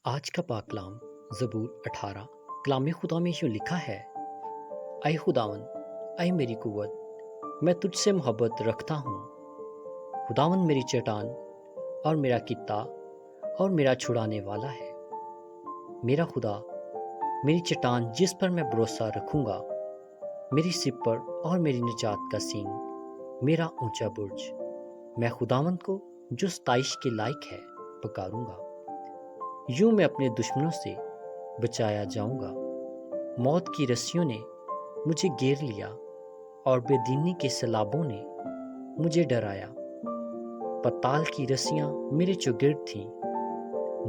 آج کا پاک کلام زبور 18 کلام خدا میں یوں لکھا ہے: اے خداون، اے میری قوت، میں تجھ سے محبت رکھتا ہوں۔ خداون میری چٹان اور میرا کتا اور میرا چھڑانے والا ہے۔ میرا خدا میری چٹان جس پر میں بھروسہ رکھوں گا، میری سپر اور میری نجات کا سینگ، میرا اونچا برج۔ میں خداون کو جو ستائش کے لائق ہے پکاروں گا۔ یوں میں اپنے دشمنوں سے بچایا جاؤں گا۔ موت کی رسیوں نے مجھے گھیر لیا اور بے دینی کے سیلابوں نے مجھے ڈرایا۔ پتال کی رسیاں میرے چوگرد تھیں،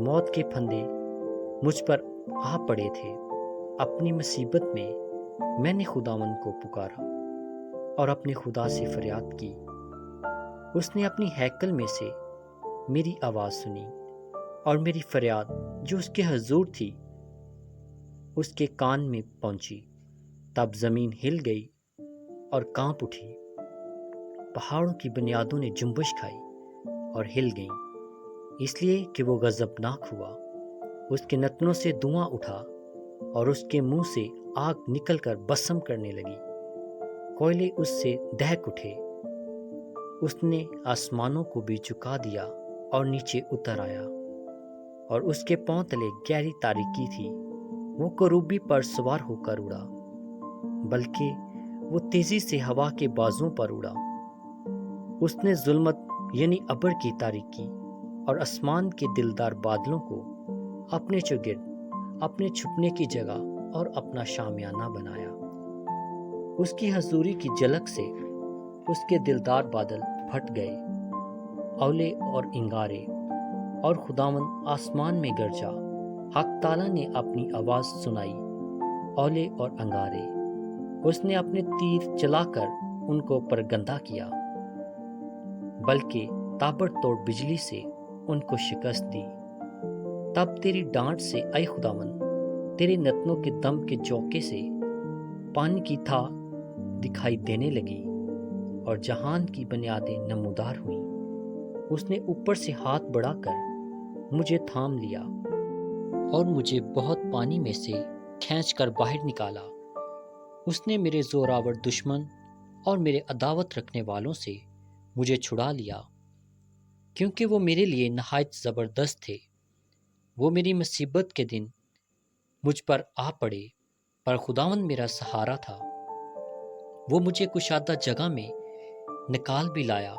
موت کے پھندے مجھ پر آ پڑے تھے۔ اپنی مصیبت میں نے خداوند کو پکارا اور اپنے خدا سے فریاد کی۔ اس نے اپنی ہیکل میں سے میری آواز سنی اور میری فریاد جو اس کے حضور تھی اس کے کان میں پہنچی۔ تب زمین ہل گئی اور کانپ اٹھی، پہاڑوں کی بنیادوں نے جنبش کھائی اور ہل گئیں، اس لیے کہ وہ غضبناک ہوا۔ اس کے نتنوں سے دھواں اٹھا اور اس کے منہ سے آگ نکل کر بسم کرنے لگی۔ کوئلے اس سے دہک اٹھے۔ اس نے آسمانوں کو بھی جھکا دیا اور نیچے اتر آیا، اور اس کے پاؤں تلے گہری تاریکی تھی۔ وہ کروبی پر سوار ہو کر اڑا، بلکہ وہ تیزی سے ہوا کے بازوں پر اڑا۔ اس نے ظلمت یعنی ابر کی تاریکی اور آسمان کے دلدار بادلوں کو اپنے چوگرد، اپنے چھپنے کی جگہ اور اپنا شامیانہ بنایا۔ اس کی حضوری کی جھلک سے اس کے دلدار بادل پھٹ گئے، اولے اور انگارے، اور خداوند آسمان میں گرجا۔ حق تعالیٰ نے اپنی آواز سنائی، اولے اور انگارے۔ اس نے اپنے تیر چلا کر ان کو پرگندہ کیا، بلکہ تابڑ توڑ بجلی سے ان کو شکست دی۔ تب تیری ڈانٹ سے اے خداوند، تیرے نتنوں کے دم کے جوکے سے پانی کی تھا دکھائی دینے لگی، اور جہان کی بنیادیں نمودار ہوئیں۔ اس نے اوپر سے ہاتھ بڑھا کر مجھے تھام لیا اور مجھے بہت پانی میں سے کھینچ کر باہر نکالا۔ اس نے میرے زوراور دشمن اور میرے عداوت رکھنے والوں سے مجھے چھڑا لیا، کیونکہ وہ میرے لیے نہایت زبردست تھے۔ وہ میری مصیبت کے دن مجھ پر آ پڑے، پر خداوند میرا سہارا تھا۔ وہ مجھے کشادہ جگہ میں نکال بھی لایا۔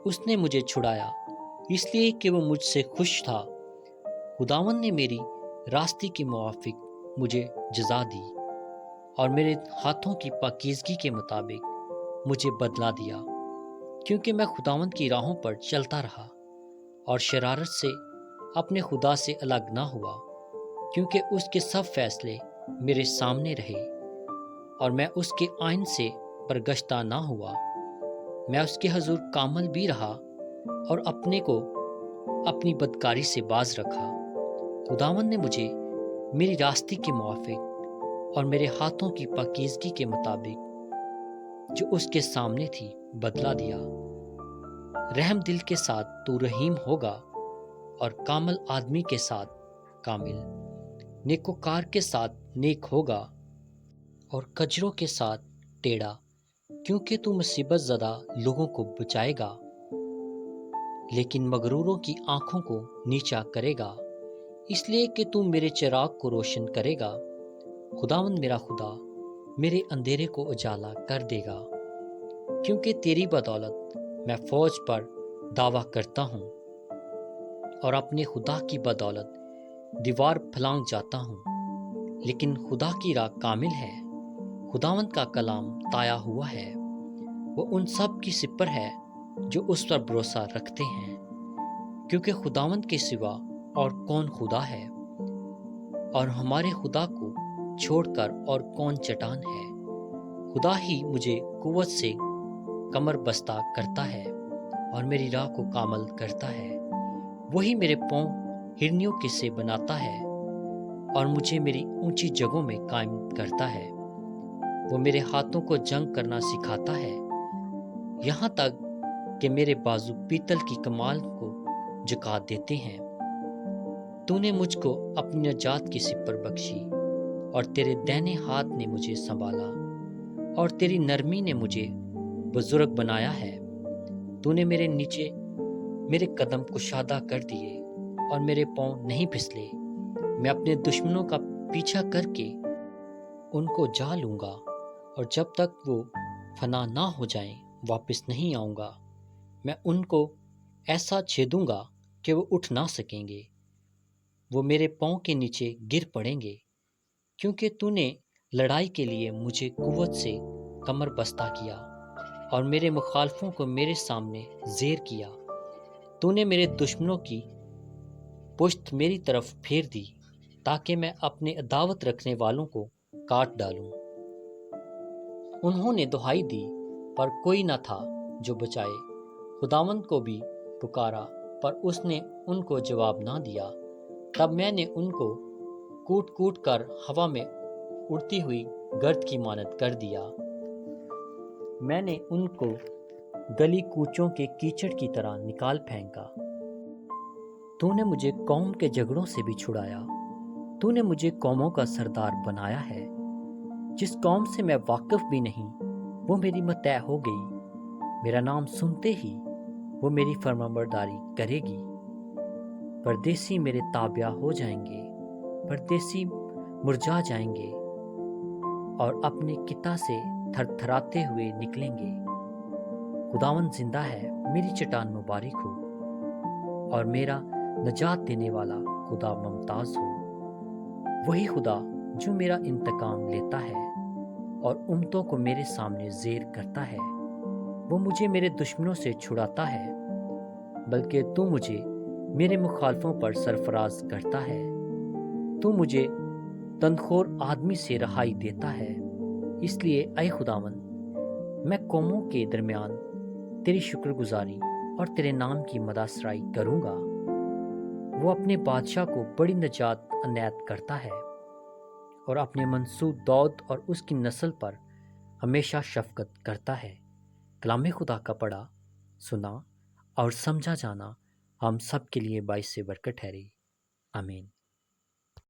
اس نے مجھے چھڑایا اس لیے کہ وہ مجھ سے خوش تھا۔ خداوند نے میری راستی کے موافق مجھے جزا دی اور میرے ہاتھوں کی پاکیزگی کے مطابق مجھے بدلہ دیا، کیونکہ میں خداوند کی راہوں پر چلتا رہا اور شرارت سے اپنے خدا سے الگ نہ ہوا، کیونکہ اس کے سب فیصلے میرے سامنے رہے اور میں اس کے آئین سے برگشتہ نہ ہوا۔ میں اس کے حضور کامل بھی رہا اور اپنے کو اپنی بدکاری سے باز رکھا۔ خداوند نے مجھے میری راستی کے موافق اور میرے ہاتھوں کی پاکیزگی کے مطابق جو اس کے سامنے تھی بدلہ دیا۔ رحم دل کے ساتھ تو رحیم ہوگا اور کامل آدمی کے ساتھ کامل، نیکوکار کے ساتھ نیک ہوگا اور کجروں کے ساتھ ٹیڑھا، کیونکہ تو مصیبت زدہ لوگوں کو بچائے گا، لیکن مغروروں کی آنکھوں کو نیچا کرے گا، اس لیے کہ تو میرے چراغ کو روشن کرے گا۔ خداوند میرا خدا میرے اندھیرے کو اجالا کر دے گا، کیونکہ تیری بدولت میں فوج پر دعویٰ کرتا ہوں اور اپنے خدا کی بدولت دیوار پھلانگ جاتا ہوں۔ لیکن خدا کی راہ کامل ہے، خداوند کا کلام تایا ہوا ہے۔ وہ ان سب کی سپر ہے جو اس پر بھروسہ رکھتے ہیں، کیونکہ خداوند کے سوا اور کون خدا ہے، اور ہمارے خدا کو چھوڑ کر اور کون چٹان ہے۔ خدا ہی مجھے قوت سے کمر بستہ کرتا ہے اور میری راہ کو کامل کرتا ہے۔ وہی میرے پاؤں ہرنیوں کے سے بناتا ہے اور مجھے میری اونچی جگہوں میں قائم کرتا ہے۔ وہ میرے ہاتھوں کو جنگ کرنا سکھاتا ہے، یہاں تک کہ میرے بازو پیتل کی کمال کو جھکا دیتے ہیں۔ تو نے مجھ کو اپنی نجات کی سپر بخشی، اور تیرے دہنے ہاتھ نے مجھے سنبھالا، اور تیری نرمی نے مجھے بزرگ بنایا ہے۔ تو نے میرے نیچے میرے قدم کشادہ کر دیے، اور میرے پاؤں نہیں پھسلے۔ میں اپنے دشمنوں کا پیچھا کر کے ان کو جا لوں گا، اور جب تک وہ فنا نہ ہو جائیں واپس نہیں آؤں گا۔ میں ان کو ایسا چھیدوں گا کہ وہ اٹھ نہ سکیں گے، وہ میرے پاؤں کے نیچے گر پڑیں گے، کیونکہ تو نے لڑائی کے لیے مجھے قوت سے کمر بستہ کیا، اور میرے مخالفوں کو میرے سامنے زیر کیا۔ تو نے میرے دشمنوں کی پشت میری طرف پھیر دی، تاکہ میں اپنے عداوت رکھنے والوں کو کاٹ ڈالوں۔ انہوں نے دہائی دی پر کوئی نہ تھا جو بچائے، خداوند کو بھی پکارا پر اس نے ان کو جواب نہ دیا۔ تب میں نے ان کو کوٹ کوٹ کر ہوا میں اڑتی ہوئی گرد کی مانند کر دیا۔ میں نے ان کو گلی کوچوں کے کیچڑ کی طرح نکال پھینکا۔ تو نے مجھے قوم کے جھگڑوں سے بھی چھڑایا۔ تو نے مجھے قوموں کا سردار بنایا ہے۔ جس قوم سے میں واقف بھی نہیں وہ میری مطیع ہو گئی۔ میرا نام سنتے ہی وہ میری فرمانبرداری کرے گی۔ پردیسی میرے تابع ہو جائیں گے، پردیسی مرجھا جائیں گے اور اپنے قطع سے تھر تھراتے ہوئے نکلیں گے۔ خداوند زندہ ہے، میری چٹان مبارک ہو، اور میرا نجات دینے والا خدا ممتاز ہو۔ وہی خدا جو میرا انتقام لیتا ہے اور امتوں کو میرے سامنے زیر کرتا ہے۔ وہ مجھے میرے دشمنوں سے چھڑاتا ہے، بلکہ تو مجھے میرے مخالفوں پر سرفراز کرتا ہے۔ تو مجھے تندخور آدمی سے رہائی دیتا ہے۔ اس لیے اے خداوند، میں قوموں کے درمیان تیری شکر گزاری اور تیرے نام کی مدح سرائی کروں گا۔ وہ اپنے بادشاہ کو بڑی نجات عنایت کرتا ہے، اور اپنے منصور داؤد اور اس کی نسل پر ہمیشہ شفقت کرتا ہے۔ کلام خدا کا پڑھا، سنا اور سمجھا جانا ہم سب کے لیے باعث برکت ٹھہرے۔ آمین۔